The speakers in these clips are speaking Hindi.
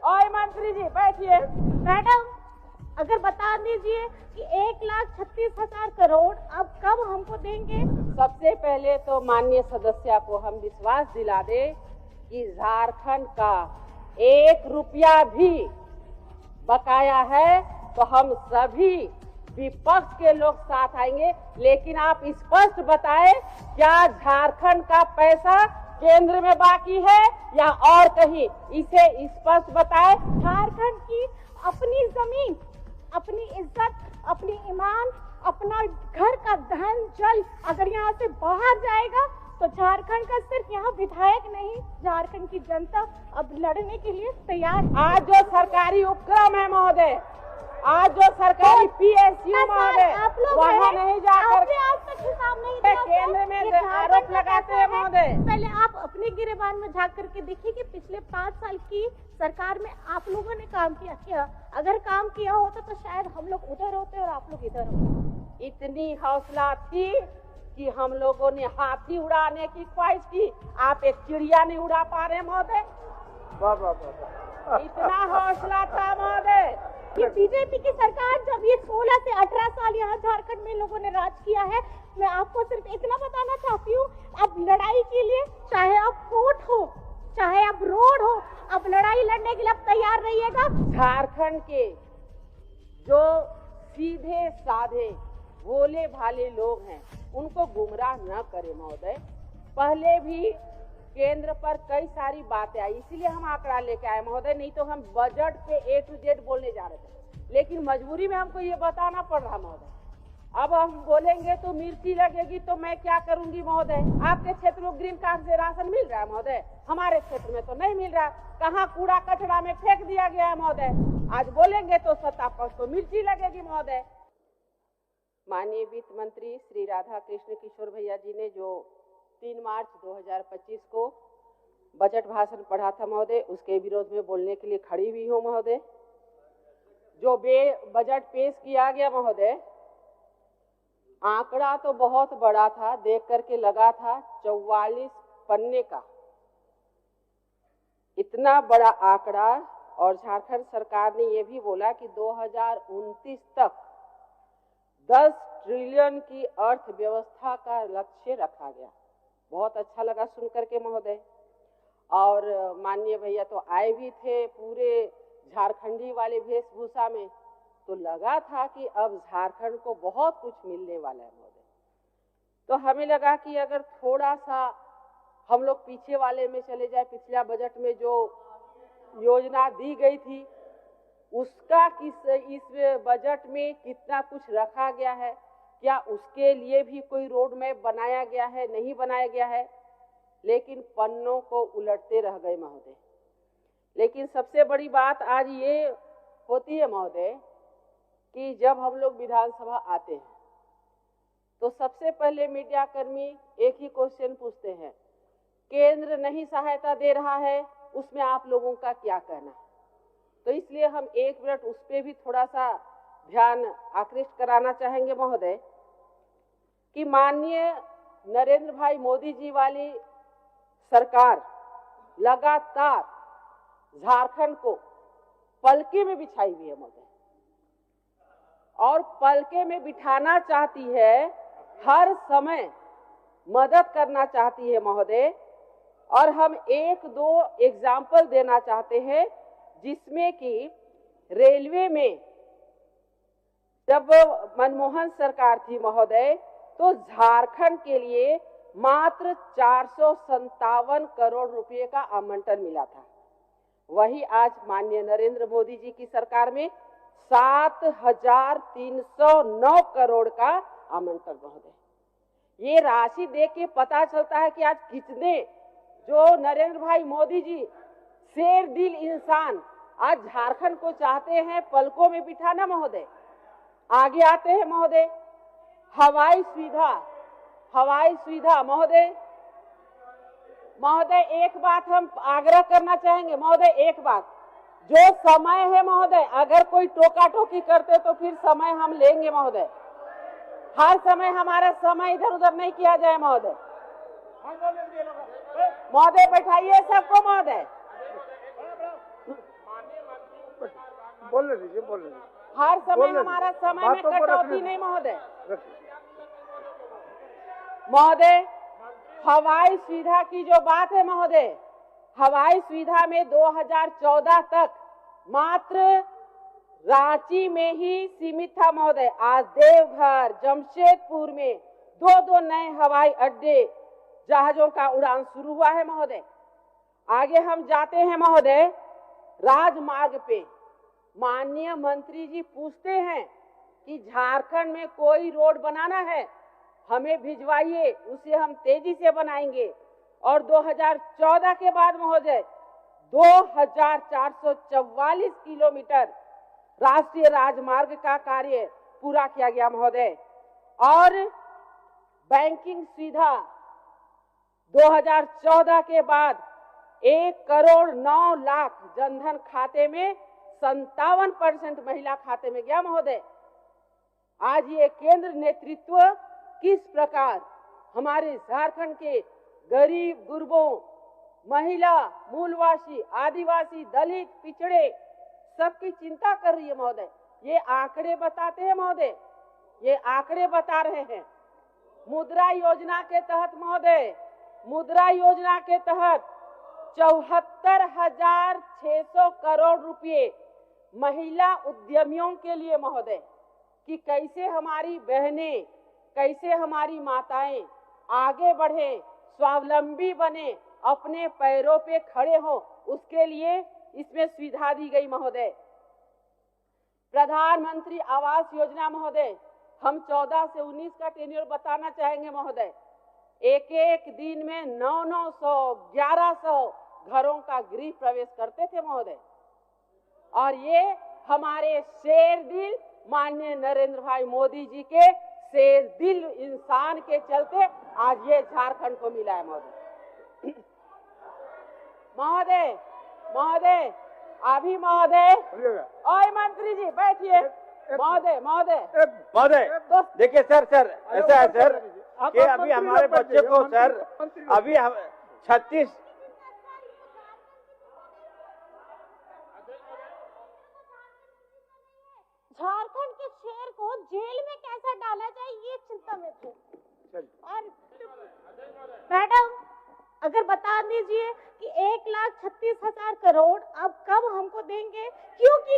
और मंत्री जी बैठिए। मैडम अगर बता दीजिए कि 1,36,000 करोड़ अब कब हमको देंगे? सबसे पहले तो माननीय सदस्य को हम विश्वास दिला दे कि झारखंड का 1 रुपया भी बकाया है तो हम सभी विपक्ष के लोग साथ आएंगे, लेकिन आप स्पष्ट बताएं क्या झारखंड का पैसा केंद्र में बाकी है या और कहीं, इसे स्पष्ट बताएं। झारखंड की अपनी जमीन, अपनी इज्जत, अपनी ईमान, अपना घर का धन जल अगर यहाँ से बाहर जाएगा तो झारखंड का सिर्फ यहाँ विधायक नहीं, झारखंड की जनता अब लड़ने के लिए तैयार। आज जो सरकारी उपक्रम है महोदय, आज जो सरकारी PSU महोदय, वहाँ नहीं जाकर आज तक हिसाब नहीं दिया, केंद्र में आरोप लगाते हैं महोदय। पहले आप अपने गिरेबान में झांक करके देखिए कि पिछले 5 साल की सरकार में आप लोगों ने काम किया क्या? अगर काम किया होता तो शायद हम लोग उधर होते और आप लोग इधर होते। इतनी हौसला थी कि हम लोगों ने हाथी उड़ाने की ख्वाहिश की, आप एक चिड़िया नहीं उड़ा पा रहे महोदय। इतना हौसला था महोदय। बीजेपी की सरकार जब ये 16 से 18 साल यहाँ झारखंड में लोगों ने राज किया है, मैं आपको सिर्फ इतना बताना चाहती हूँ, अब लड़ाई के लिए चाहे अब कोर्ट हो, चाहे अब रोड हो, अब लड़ाई लड़ने के लिए अब तैयार रहिएगा। झारखंड के जो सीधे साधे भोले भाले लोग हैं उनको गुमराह न करे महोदय। पहले भी केंद्र पर कई सारी बातें आई, इसीलिए हम आंकड़ा लेके आए महोदय, नहीं तो हम बजट पे A to Z बोलने जा रहे थे, लेकिन मजबूरी में हमको ये बताना पड़ रहा महोदय। अब हम बोलेंगे तो मिर्ची लगेगी तो मैं क्या करूंगी महोदय। आपके क्षेत्र में ग्रीन कार्ड से राशन मिल रहा है महोदय, हमारे क्षेत्र में तो नहीं मिल रहा। कहाँ कूड़ा कचरा में फेंक दिया गया है महोदय। आज बोलेंगे तो सत्ता पक्ष तो मिर्ची लगेगी महोदय। माननीय वित्त मंत्री श्री राधा कृष्ण किशोर भैया जी ने जो 3 मार्च 2025 को बजट भाषण पढ़ा था महोदय, उसके विरोध में बोलने के लिए खड़ी हुई हूँ महोदय। जो बजट पेश किया गया महोदय, आंकड़ा तो बहुत बड़ा था, देख करके लगा था 44 पन्ने का इतना बड़ा आंकड़ा। और झारखंड सरकार ने यह भी बोला कि 2029 तक 10 ट्रिलियन की अर्थव्यवस्था का लक्ष्य रखा गया। बहुत अच्छा लगा सुन करके महोदय। और माननीय भैया तो आए भी थे पूरे झारखंडी वाले वेशभूषा में, तो लगा था कि अब झारखंड को बहुत कुछ मिलने वाला है महोदय। तो हमें लगा कि अगर थोड़ा सा हम लोग पीछे वाले में चले जाए, पिछला बजट में जो योजना दी गई थी उसका इस बजट में कितना कुछ रखा गया है, क्या उसके लिए भी कोई रोड मैप बनाया गया है, नहीं बनाया गया है। लेकिन पन्नों को उलटते रह गए महोदय। लेकिन सबसे बड़ी बात आज ये होती है महोदय कि जब हम लोग विधानसभा आते हैं तो सबसे पहले मीडिया कर्मी एक ही क्वेश्चन पूछते हैं, केंद्र नहीं सहायता दे रहा है, उसमें आप लोगों का क्या कहना है। तो इसलिए हम 1 मिनट उस पर भी थोड़ा सा ध्यान आकृष्ट कराना चाहेंगे महोदय कि माननीय नरेंद्र भाई मोदी जी वाली सरकार लगातार झारखंड को पलके में बिछाई हुई है महोदय, और पलके में बिठाना चाहती है, हर समय मदद करना चाहती है महोदय। और हम 1-2 एग्जाम्पल देना चाहते हैं, जिसमें कि रेलवे में जब मनमोहन सरकार थी महोदय तो झारखंड के लिए मात्र 457 करोड़ रुपए का आवंटन मिला था। वही आज माननीय नरेंद्र मोदी जी की सरकार में 7,309 करोड़ का आवंटन महोदय। ये राशि देख के पता चलता है कि आज कितने जो नरेंद्र भाई मोदी जी शेर दिल इंसान आज झारखंड को चाहते हैं पलकों में बिठाना महोदय। आगे आते हैं महोदय, हवाई सुविधा महोदय एक बात हम आग्रह करना चाहेंगे महोदय, एक बात, जो समय है महोदय, अगर कोई टोका टोकी करते तो फिर समय हम लेंगे महोदय। हर समय हमारा समय इधर उधर नहीं किया जाए महोदय। बैठाइए सबको महोदय। बोलने दीजिए, बोलने दीजिए। हर समय बोलने हमारा दीजिए। समय में बातों को रखने कटौती दीजिए। नहीं महोदय। रखिए। महोदय, हवाई सुविधा की जो बात है महोदय, हवाई सुविधा में 2014 तक मात्र रांची में ही सीमित था महोदय। आज देवघर, जमशेदपुर में दो नए हवाई अड्डे, जहाजों का उड़ान शुरू हुआ है महोदय। आगे हम जाते हैं महोदय, राजमार्ग पे माननीय मंत्री जी पूछते हैं कि झारखंड में कोई रोड बनाना है, हमें भिजवाइए, उसे हम तेजी से बनाएंगे। और 2014 के बाद महोदय 2444 किलोमीटर राष्ट्रीय राजमार्ग का कार्य पूरा किया गया महोदय। और बैंकिंग सुविधा 2014 के बाद 1,09,00,000 जनधन खाते में 57% महिला खाते में गया महोदय। आज ये केंद्र नेतृत्व किस प्रकार हमारे झारखंड के गरीब गुरबों, महिला, मूलवासी, आदिवासी, दलित, पिछड़े सबकी चिंता कर रही है महोदय। ये आंकड़े बताते हैं महोदय, ये आंकड़े बता रहे हैं। मुद्रा योजना के तहत महोदय, मुद्रा योजना के तहत 74,600 करोड़ रुपए महिला उद्यमियों के लिए महोदय, कि कैसे हमारी बहनें, कैसे हमारी माताएं आगे बढ़े, स्वावलंबी बने, अपने पैरों पे खड़े हों, उसके लिए इसमें सुविधा दी गई महोदय। प्रधानमंत्री आवास योजना महोदय, हम 14 से 19 का टेन्योर बताना चाहेंगे महोदय। एक दिन में 900, 1100 घरों का गृह प्रवेश करते थे महोदय। और ये हमारे शेर दिल माननीय नरेंद्र भाई मोदी जी के शेर दिल इंसान के चलते आज ये झारखंड को मिला है महोदय। महोदय, महोदय, अभी महोदय, ओए मंत्री जी बैठिए। महोदय, महोदय, महोदय, देखिए सर, ऐसा है सर कि अभी हमारे बच्चे को सर अभी 36 झारखंड के शेर को जेल में कैसा डाला जाए ये चिंता में थे। और मैडम अगर बता दीजिए कि 1,36,000 करोड़ अब कब हमको देंगे? क्योंकि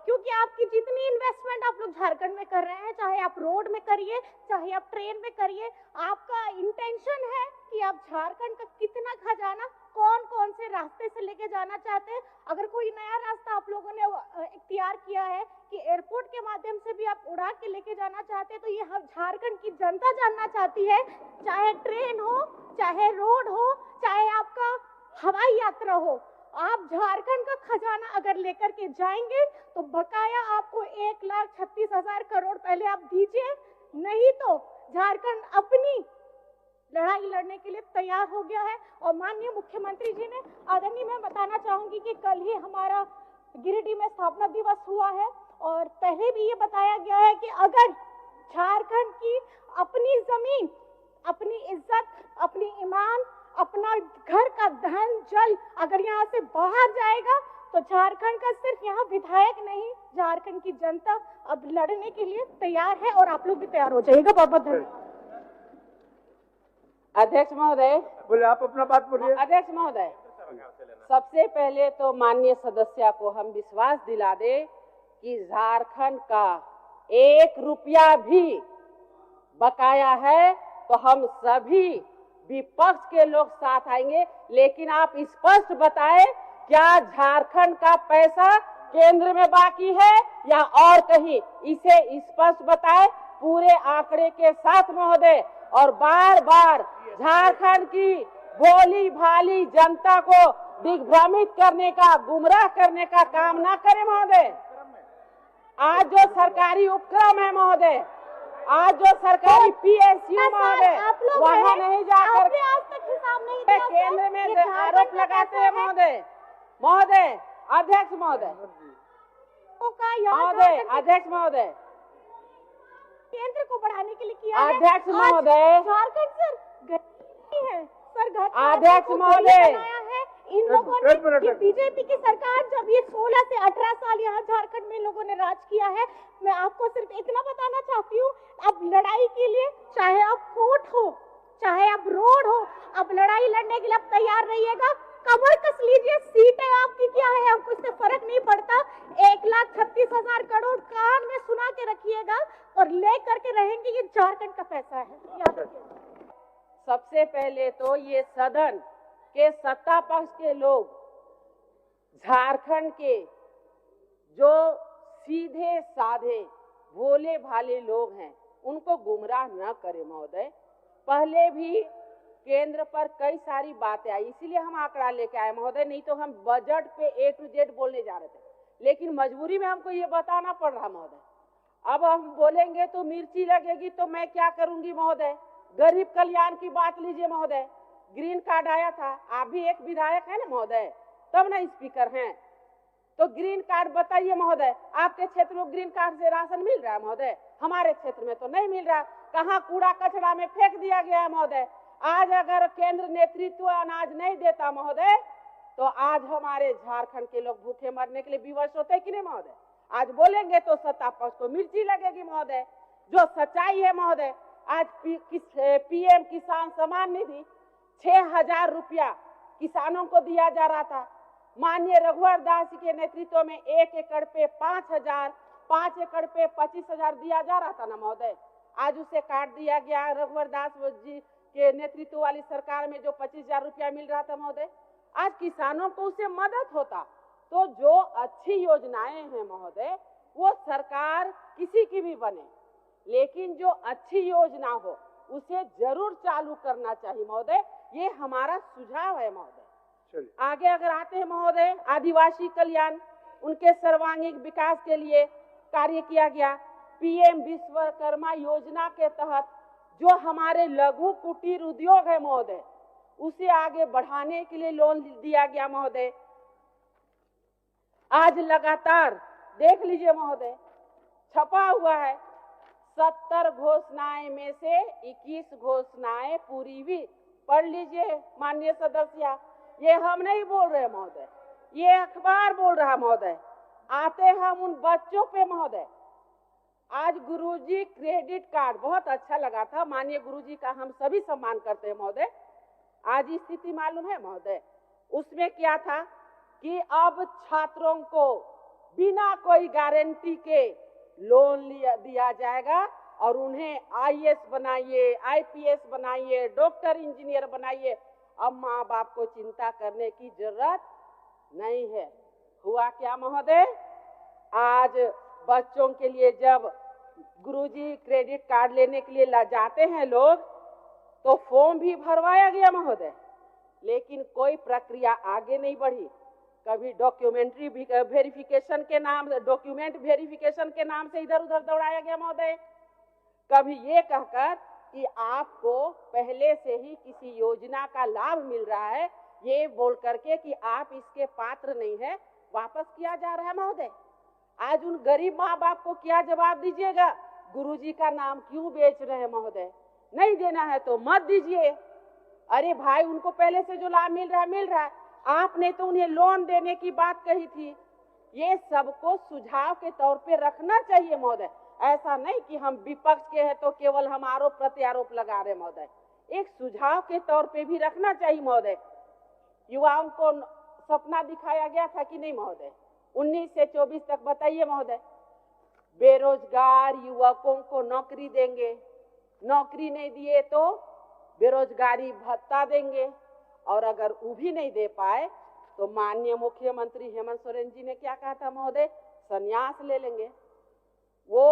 क्योंकि आपकी जितनी इन्वेस्टमेंट आप लोग झारखंड में कर रहे हैं, चाहे आप रोड में करिए, चाहे आप ट्रेन में करिए, आपका इंटेंशन है कि आप झारखंड का कितना खजाना कौन कौन से रास्ते से लेके जाना चाहते हैं। अगर कोई नया रास्ता आप लोगों ने इख्तियार किया है कि एयरपोर्ट के माध्यम से भी आप उड़ा के लेके जाना चाहते हैं, तो ये हम झारखंड की जनता जानना चाहती है। चाहे ट्रेन हो, चाहे रोड हो, चाहे आपका हवाई यात्रा हो, आप झारखंड का खजाना अगर लेकर के जाएंगे तो बकाया आपको 1,36,000 करोड़ पहले आप दीजिए, नहीं तो झारखंड अपनी लड़ाई लड़ने के लिए तैयार हो गया है। और माननीय मुख्यमंत्री जी ने, आदरणीय, मैं बताना चाहूंगी कि कल ही हमारा गिरिडीह में स्थापना दिवस हुआ है और पहले भी ये बताया गया है कि अगर झारखंड की अपनी जमीन, अपनी इज्जत, अपनी ईमान, अपना घर का धन जल अगर यहाँ से बाहर जाएगा तो झारखंड का सिर्फ यहाँ विधायक नहीं, झारखंड की जनता अब लड़ने के लिए तैयार है और आप लोग भी तैयार हो जाइएगा। बहुत बहुत धन्यवाद। अध्यक्ष महोदय, बोले आप अपना बात बोलिए। अध्यक्ष महोदय, सबसे पहले तो माननीय सदस्य को हम विश्वास दिला दे कि झारखंड का 1 रुपया भी बकाया है तो हम सभी विपक्ष के लोग साथ आएंगे। लेकिन आप स्पष्ट बताएं, क्या झारखंड का पैसा केंद्र में बाकी है या और कहीं? इसे स्पष्ट बताएं पूरे आंकड़े के साथ महोदय। और बार बार झारखंड की भोली भाली जनता को दिग्भ्रमित करने का, गुमराह करने का काम ना करें महोदय। आज जो सरकारी उपक्रम है महोदय, आज जो सरकारी PSU महोदय, वहाँ नहीं जाकर आज तक हिसाब नहीं दिया केंद्र में आरोप लगाते हैं महोदय। महोदय, अध्यक्ष महोदय, महोदय, अध्यक्ष महोदय, केंद्र को बढ़ाने के लिए किया है। अध्यक्ष महोदय, झारखंड सर गरीब है सर, घर अध्यक्ष महोदय, इन लोगों एक मिनट, कि बीजेपी की सरकार जब ये 16 से 18 साल यहाँ झारखंड में लोगों ने राज किया है, मैं आपको सिर्फ इतना बताना चाहती हूँ, अब लड़ाई के लिए चाहे अब कोर्ट हो, चाहे अब रोड हो, अब लड़ाई लड़ने के लिए अब तैयार रहिएगा। कमर कस लीजिए, सीटें आपकी क्या है, हमको इससे फर्क नहीं पड़ता। 1,36,000 करोड़ कान में सुना के रखिएगा और ले करके रहेंगे, ये झारखंड का पैसा है, याद रखिएगा। सबसे पहले तो ये सदन के सत्ता पक्ष के लोग झारखंड के जो सीधे साधे भोले भाले लोग हैं उनको गुमराह न करें महोदय। पहले भी केंद्र पर कई सारी बातें आई, इसीलिए हम आंकड़ा लेके आए महोदय, नहीं तो हम बजट पे A to Z बोलने जा रहे थे, लेकिन मजबूरी में हमको ये बताना पड़ रहा महोदय। अब हम बोलेंगे तो मिर्ची लगेगी, तो मैं क्या करूंगी महोदय। गरीब कल्याण की बात लीजिए महोदय, ग्रीन कार्ड आया था, आप भी एक विधायक है ना महोदय, तब ना स्पीकर हैं, तो ग्रीन कार्ड बताइए महोदय, आपके क्षेत्र में ग्रीन कार्ड से राशन मिल रहा है महोदय? हमारे क्षेत्र में तो नहीं मिल रहा। कहाँ कूड़ा कचरा में फेंक दिया गया है महोदय। आज अगर केंद्र नेतृत्व अनाज नहीं देता महोदय, तो आज हमारे झारखंड के लोग भूखे मरने के लिए विवश होते कि नहीं महोदय? आज बोलेंगे तो सत्ता पक्ष को मिर्ची लगेगी महोदय। जो सच्चाई है महोदय, आज PM किसान सम्मान निधि 6,000 रुपया किसानों को दिया जा रहा था। माननीय रघुवर दास के नेतृत्व में 1 एकड़ पे 5,000, 5 एकड़ पे 25,000 दिया जा रहा था ना महोदय। आज उसे काट दिया गया। रघुवर दास जी के नेतृत्व वाली सरकार में जो 25,000 रुपया मिल रहा था महोदय, आज किसानों को उसे मदद होता। तो जो अच्छी योजनाएं हैं महोदय, वो सरकार किसी की भी बने, लेकिन जो अच्छी योजना हो उसे जरूर चालू करना चाहिए महोदय। ये हमारा सुझाव है महोदय। आगे अगर आते हैं महोदय, आदिवासी कल्याण, उनके सर्वांगीण विकास के लिए कार्य किया गया। PM विश्वकर्मा योजना के तहत जो हमारे लघु कुटीर उद्योग है महोदय, उसे आगे बढ़ाने के लिए लोन दिया गया महोदय। आज लगातार देख लीजिए महोदय, छपा हुआ है 70 घोषणाएं में से 21 घोषणाएं पूरी हुई। पढ़ लीजिए माननीय सदस्य, ये हम नहीं बोल रहे महोदय, ये अखबार बोल रहा महोदय। आते हम उन बच्चों पे महोदय, आज गुरुजी क्रेडिट कार्ड, बहुत अच्छा लगा था, माननीय गुरुजी का हम सभी सम्मान करते हैं महोदय। आज स्थिति मालूम है महोदय, उसमें क्या था कि अब छात्रों को बिना कोई गारंटी के लोन दिया जाएगा और उन्हें IAS बनाइए, IPS बनाइए, डॉक्टर इंजीनियर बनाइए। अब माँ बाप को चिंता करने की जरूरत नहीं है। हुआ क्या महोदय, आज बच्चों के लिए जब गुरुजी क्रेडिट कार्ड लेने के लिए जाते हैं लोग, तो फॉर्म भी भरवाया गया महोदय, लेकिन कोई प्रक्रिया आगे नहीं बढ़ी। कभी डॉक्यूमेंट वेरिफिकेशन के नाम से इधर उधर दौड़ाया गया महोदय। कभी ये कहकर कि आपको पहले से ही किसी योजना का लाभ मिल रहा है, ये बोल करके कि आप इसके पात्र नहीं है, वापस किया जा रहा है महोदय। आज उन गरीब माँ बाप को क्या जवाब दीजिएगा? गुरुजी का नाम क्यों बेच रहे हैं महोदय? नहीं देना है तो मत दीजिए। अरे भाई, उनको पहले से जो लाभ मिल रहा है। आपने तो उन्हें लोन देने की बात कही थी। ये सबको सुझाव के तौर पे रखना चाहिए महोदय। ऐसा नहीं कि हम विपक्ष के हैं तो केवल हम आरोप प्रत्यारोप लगा रहे महोदय। एक सुझाव के तौर पे भी रखना चाहिए महोदय। युवाओं को सपना दिखाया गया था कि नहीं महोदय? 19 से 24 तक बताइए महोदय। बेरोजगार युवकों को नौकरी देंगे, नौकरी नहीं दिए तो बेरोजगारी भत्ता देंगे, और अगर वो भी नहीं दे पाए तो माननीय मुख्यमंत्री हेमंत सोरेन जी ने क्या कहा था महोदय? संन्यास ले लेंगे। वो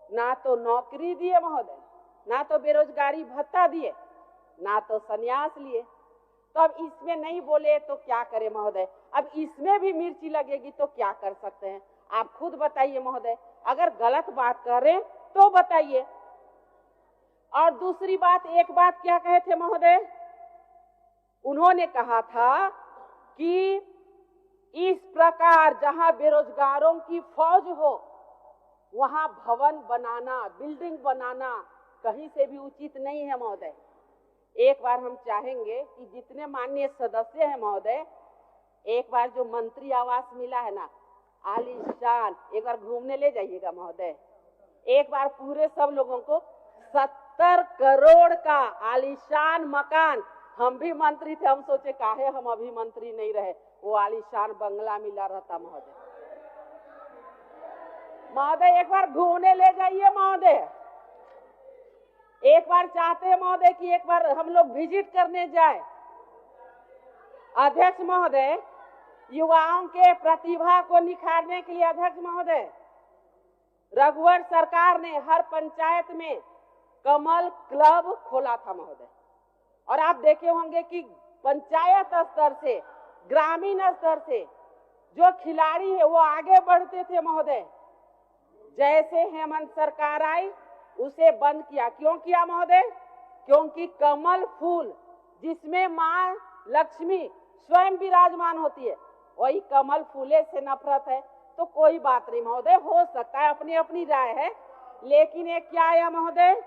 ना तो नौकरी दिए महोदय, ना तो बेरोजगारी भत्ता दिए, ना तो संन्यास लिए। तो अब इसमें नहीं बोले तो क्या करें महोदय? अब इसमें भी मिर्ची लगेगी तो क्या कर सकते हैं? आप खुद बताइए महोदय। अगर गलत बात कर रहे तो बताइए। और दूसरी बात, एक बात क्या कहे थे महोदय? उन्होंने कहा था कि इस प्रकार जहां बेरोजगारों की फौज हो, वहां भवन बनाना, बिल्डिंग बनाना कहीं से भी उचित नहीं है महोदय। एक बार हम चाहेंगे कि जितने माननीय सदस्य हैं महोदय, एक बार जो मंत्री आवास मिला है ना, आलीशान, एक बार घूमने ले जाइएगा महोदय। एक बार पूरे सब लोगों को 70 करोड़ का आलीशान मकान, हम भी मंत्री थे, हम सोचे काहे हम अभी मंत्री नहीं रहे, वो आलीशान बंगला मिला रहता महोदय। महोदय एक बार घूमने ले जाइए महोदय। एक बार चाहते हैं महोदय कि एक बार हम लोग विजिट करने जाए। अध्यक्ष महोदय, युवाओं के प्रतिभा को निखारने के लिए अध्यक्ष महोदय, रघुवर सरकार ने हर पंचायत में कमल क्लब खोला था महोदय। और आप देखे होंगे कि पंचायत स्तर से, ग्रामीण स्तर से जो खिलाड़ी है वो आगे बढ़ते थे महोदय। जैसे हेमंत सरकार आई उसे बंद किया। क्यों किया महोदय? क्योंकि कमल फूल जिसमें मां लक्ष्मी स्वयं विराजमान होती है, वही कमल फूले से नफरत है। तो कोई बात नहीं महोदय, हो सकता है, अपनी अपनी राय है। लेकिन ये क्या है महोदय,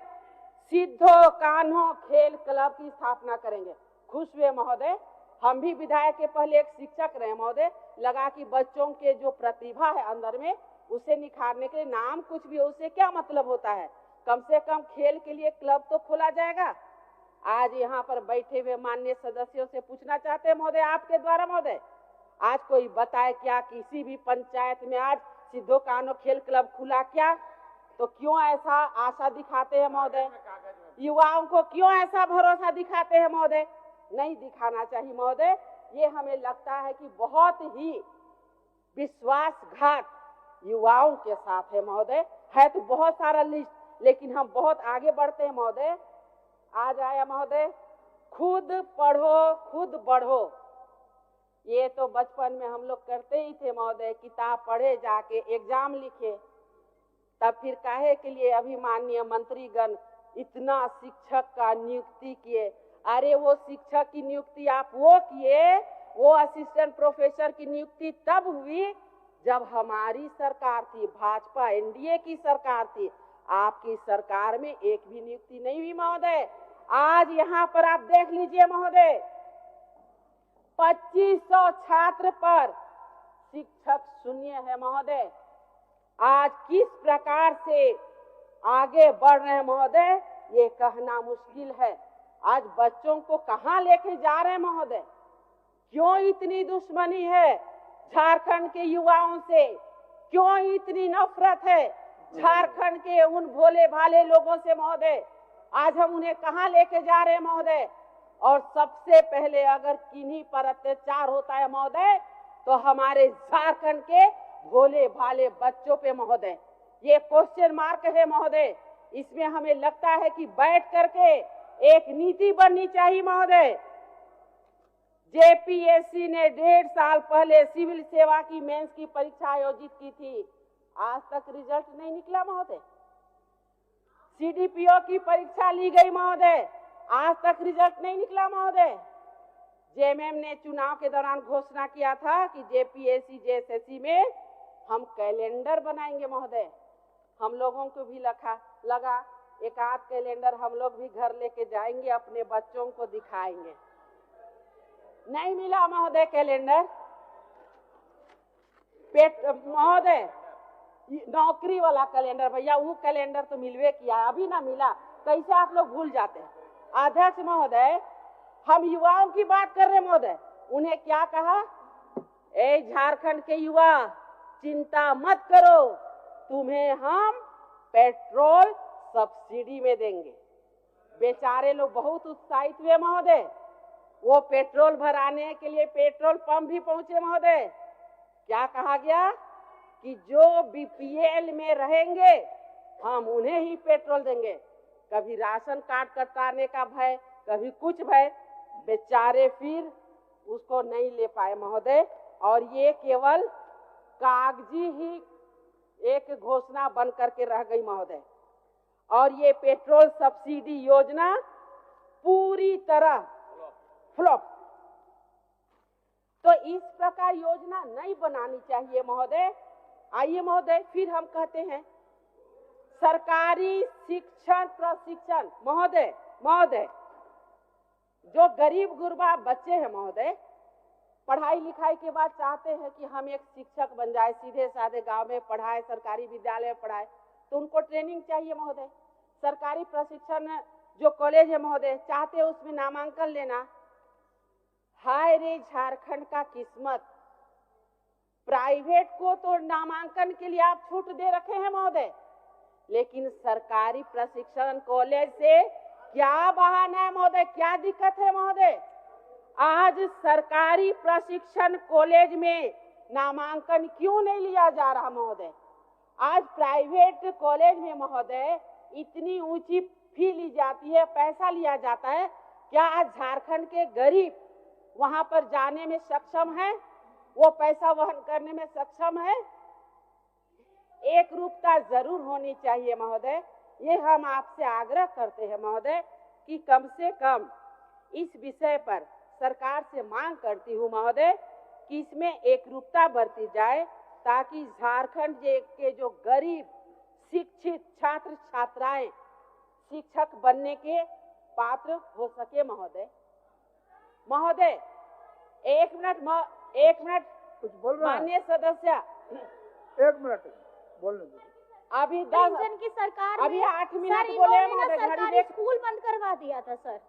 सिद्धो कान्हो खेल क्लब की स्थापना करेंगे। खुश हुए महोदय। हम भी विधायक के पहले एक शिक्षक रहे महोदय, लगा कि बच्चों के जो प्रतिभा है अंदर में उसे निखारने के लिए नाम कुछ भी हो, उससे क्या मतलब होता है, कम से कम खेल के लिए क्लब तो खोला जाएगा। आज यहाँ पर बैठे हुए माननीय सदस्यों से पूछना चाहते हैं महोदय, आपके द्वारा महोदय, आज कोई बताए क्या किसी भी पंचायत में आज सिद्धो कान्हो खेल क्लब खुला क्या? तो क्यों ऐसा आशा दिखाते हैं महोदय? युवाओं को क्यों ऐसा भरोसा दिखाते हैं महोदय? नहीं दिखाना चाहिए महोदय। ये हमें लगता है कि बहुत ही विश्वासघात युवाओं के साथ है महोदय। है तो बहुत सारा लिस्ट, लेकिन हम बहुत आगे बढ़ते हैं महोदय। आज आया महोदय, खुद पढ़ो खुद बढ़ो। ये तो बचपन में हम लोग करते ही थे महोदय, किताब पढ़े जाके एग्जाम लिखे। तब फिर काहे के लिए अभी माननीय मंत्रीगण इतना शिक्षक का नियुक्ति किए? अरे वो शिक्षक की नियुक्ति आप वो किए, वो असिस्टेंट प्रोफेसर की नियुक्ति तब हुई जब हमारी सरकार थी, भाजपा एनडीए की सरकार थी। आपकी सरकार में एक भी नियुक्ति नहीं हुई महोदय। आज यहाँ पर आप देख लीजिए महोदय, 2500 छात्र पर शिक्षक शून्य है महोदय। आज किस प्रकार से आगे बढ़ रहे हैं महोदय, ये कहना मुश्किल है। आज बच्चों को कहाँ लेके जा रहे हैं महोदय? क्यों इतनी दुश्मनी है झारखंड के युवाओं से? क्यों इतनी नफरत है झारखंड के उन भोले भाले लोगों से महोदय? आज हम उन्हें कहाँ लेके जा रहे हैं महोदय? और सबसे पहले अगर किन्हीं पर अत्याचार होता है महोदय तो हमारे झारखंड के भोले भाले बच्चों पे महोदय। ये क्वेश्चन मार्क है महोदय। इसमें हमें लगता है कि बैठ करके एक नीति बननी चाहिए महोदय। जेपीएससी ने 1.5 साल पहले सिविल सेवा की मेंस की परीक्षा आयोजित की थी, आज तक रिजल्ट नहीं निकला महोदय। सीडीपीओ की परीक्षा ली गई महोदय, आज तक रिजल्ट नहीं निकला महोदय। जेएमएम ने चुनाव के दौरान घोषणा किया था कि जेपीएससी जेएसएससी में हम कैलेंडर बनाएंगे महोदय। हम लोगों को भी लगा एक आध कैलेंडर हम लोग भी घर लेके जाएंगे, अपने बच्चों को दिखाएंगे। नहीं मिला महोदय कैलेंडर। महोदय नौकरी वाला कैलेंडर, भैया वो कैलेंडर तो मिलवे किया, अभी ना मिला, कैसे आप लोग भूल जाते हैं? अध्यक्ष महोदय, हम युवाओं की बात कर रहे हैं महोदय, उन्हें क्या कहा? ए झारखंड के युवा, चिंता मत करो, तुम्हें हम पेट्रोल सब्सिडी में देंगे। बेचारे लोग बहुत उत्साहित हुए महोदय। वो पेट्रोल भराने के लिए पेट्रोल पंप भी पहुंचे महोदय। क्या कहा गया कि जो बीपीएल में रहेंगे हम उन्हें ही पेट्रोल देंगे। कभी राशन कार्ड कटाने का भय, कभी कुछ भय, बेचारे फिर उसको नहीं ले पाए महोदय। और ये केवल कागजी ही एक घोषणा बन करके रह गई महोदय। और ये पेट्रोल सब्सिडी योजना पूरी तरह फ्लॉप। तो इस प्रकार योजना नहीं बनानी चाहिए महोदय। आइए महोदय, फिर हम कहते हैं सरकारी शिक्षण प्रशिक्षण महोदय, जो गरीब गुरबा बच्चे हैं महोदय, पढ़ाई लिखाई के बाद चाहते हैं कि हम एक शिक्षक बन जाए, सीधे साधे गांव में पढ़ाए, सरकारी विद्यालय में पढ़ाए, तो उनको ट्रेनिंग चाहिए महोदय। सरकारी प्रशिक्षण जो कॉलेज है महोदय, चाहते हैं उसमें नामांकन लेना। हाय रे झारखंड का किस्मत, प्राइवेट को तो नामांकन के लिए आप छूट दे रखे हैं महोदय, लेकिन सरकारी प्रशिक्षण कॉलेज से क्या बहाना है महोदय, क्या दिक्कत है महोदय? आज सरकारी प्रशिक्षण कॉलेज में नामांकन क्यों नहीं लिया जा रहा महोदय? आज प्राइवेट कॉलेज में महोदय इतनी ऊंची फी ली जाती है, पैसा लिया जाता है। क्या आज झारखंड के गरीब वहां पर जाने में सक्षम है? वो पैसा वहन करने में सक्षम है? एक रूपता जरूर होनी चाहिए महोदय। ये हम आपसे आग्रह करते हैं महोदय कि कम से कम इस विषय पर सरकार से मांग करती हूँ महोदय कि इसमें एक रूपता बरती जाए, ताकि झारखंड के जो गरीब शिक्षित छात्र छात्राएं शिक्षक बनने के पात्र हो सके महोदय। महोदय एक मिनट कुछ बोल रहा है? माननीय सदस्य, 1 मिनट बोलने दीजिए। अभी पेंशन की सरकार अभी ने 8 मिनट सर, बोले इन्होंने महोदय, ना घड़ी सरकारी देख। स्कूल बंद करवा दिया था सर।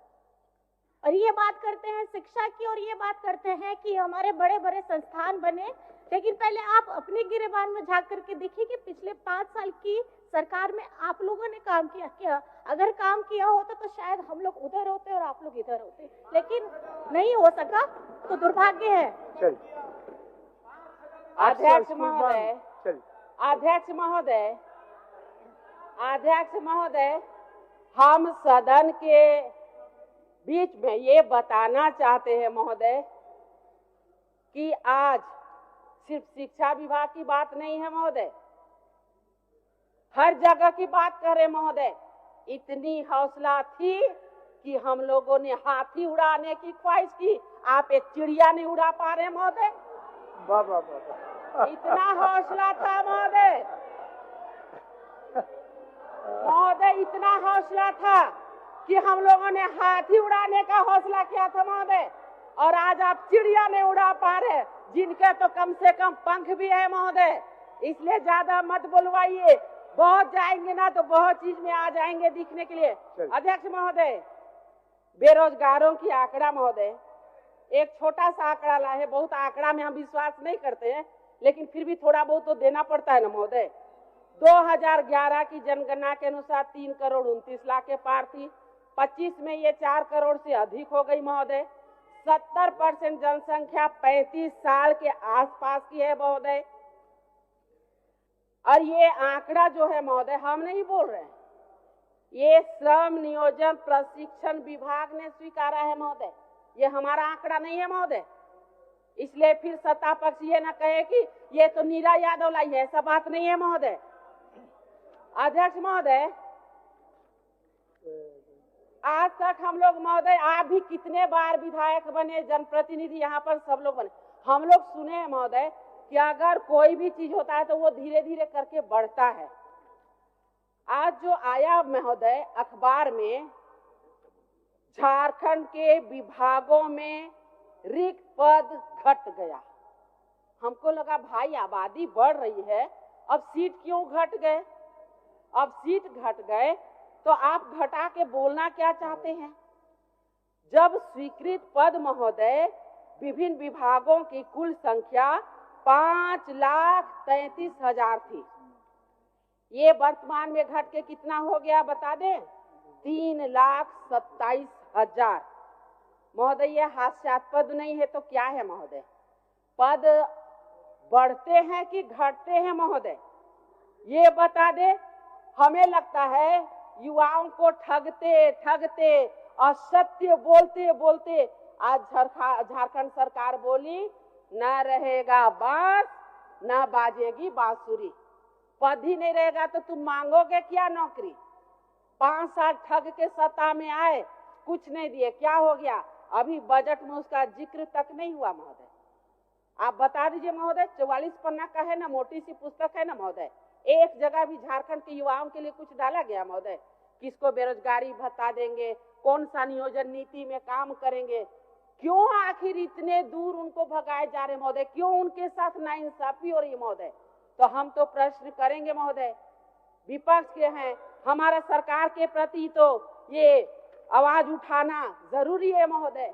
और ये बात करते हैं शिक्षा की, और ये बात करते हैं कि हमारे बड़े बड़े संस्थान बने, लेकिन पहले आप अपने गिरेबान में झांक करके देखिए कि पिछले 5 साल की सरकार में आप लोगों ने काम किया क्या? अगर काम किया होता तो शायद हम लोग उधर होते और आप लोग इधर होते, लेकिन नहीं हो सका, तो दुर्भाग्य है। चलिए अध्यक्ष महोदय, चलिए अध्यक्ष महोदय, हम सदन के बीच में ये बताना चाहते हैं महोदय कि आज सिर्फ शिक्षा विभाग की बात नहीं है महोदय, हर जगह की बात कर रहे महोदय। इतनी हौसला थी कि हम लोगों ने हाथी उड़ाने की ख्वाहिश की, आप एक चिड़िया नहीं उड़ा पा रहे महोदय। वाह वाह वाह। इतना हौसला था महोदय, इतना हौसला था कि हम लोगों ने हाथी उड़ाने का हौसला किया था महोदय, और आज आप चिड़िया नहीं उड़ा पा रहे, जिनके तो कम से कम पंख भी है महोदय। इसलिए ज्यादा मत बोलवाइए, बहुत जाएंगे ना तो बहुत चीज में आ जाएंगे दिखने के लिए। अध्यक्ष महोदय, बेरोजगारों की आंकड़ा महोदय, एक छोटा सा आंकड़ा ला है, बहुत आंकड़ा में हम विश्वास नहीं करते हैं, लेकिन फिर भी थोड़ा बहुत तो देना पड़ता है ना महोदय। 2011 की जनगणना के अनुसार 3,29,00,000 के पार थी, 25 में ये 4 करोड़ से अधिक हो गई महोदय। 70% जनसंख्या 35 साल के आसपास की है महोदय। और ये आंकड़ा जो है महोदय, हम नहीं बोल रहे हैं, ये श्रम नियोजन प्रशिक्षण विभाग ने स्वीकारा है महोदय, ये हमारा आंकड़ा नहीं है महोदय। इसलिए फिर सत्ता पक्ष ये न कहे कि ये तो नीरा यादव लाई है, ऐसा बात नहीं है महोदय। अध्यक्ष महोदय, आज तक हम लोग महोदय, आप भी कितने बार विधायक बने, जनप्रतिनिधि यहाँ पर सब लोग बने, हम लोग सुने हैं महोदय कि अगर कोई भी चीज होता है तो वो धीरे धीरे करके बढ़ता है। आज जो आया महोदय अखबार में, झारखंड के विभागों में रिक्त पद घट गया। हमको लगा भाई आबादी बढ़ रही है, अब सीट क्यों घट गए? अब सीट घट गए तो आप घटा के बोलना क्या चाहते हैं? जब स्वीकृत पद महोदय विभिन्न विभागों की कुल संख्या 5,33,000 थी, ये वर्तमान में घट के कितना हो गया बता दें? 3,27,000। महोदय ये हास्यास्पद नहीं है तो क्या है महोदय? पद बढ़ते हैं कि घटते हैं महोदय? ये बता दे। हमें लगता है युवाओं को ठगते ठगते और सत्य बोलते बोलते आज झारखंड सरकार बोली न रहेगा बांस न बाजेगी बांसुरी। पद ही नहीं रहेगा तो तुम मांगोगे क्या नौकरी? 5 साल ठग के सत्ता में आए, कुछ नहीं दिए, क्या हो गया? अभी बजट में उसका जिक्र तक नहीं हुआ महोदय। आप बता दीजिए महोदय, 44 पन्ना का है ना, मोटी सी पुस्तक है ना महोदय, एक जगह भी झारखंड के युवाओं के लिए कुछ डाला गया महोदय? किसको बेरोजगारी भत्ता देंगे, कौन सा नियोजन नीति में काम करेंगे, क्यों आखिर इतने दूर उनको भगाए जा रहे महोदय? क्यों उनके साथ नाइंसाफी हो रही है महोदय? तो हम तो प्रश्न करेंगे महोदय, विपक्ष के हैं, हमारा सरकार के प्रति तो ये आवाज उठाना जरूरी है महोदय।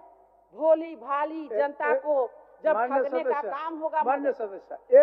भोली भाली जनता को जब ठगने का काम होगा मान्य महोदय, सदस्य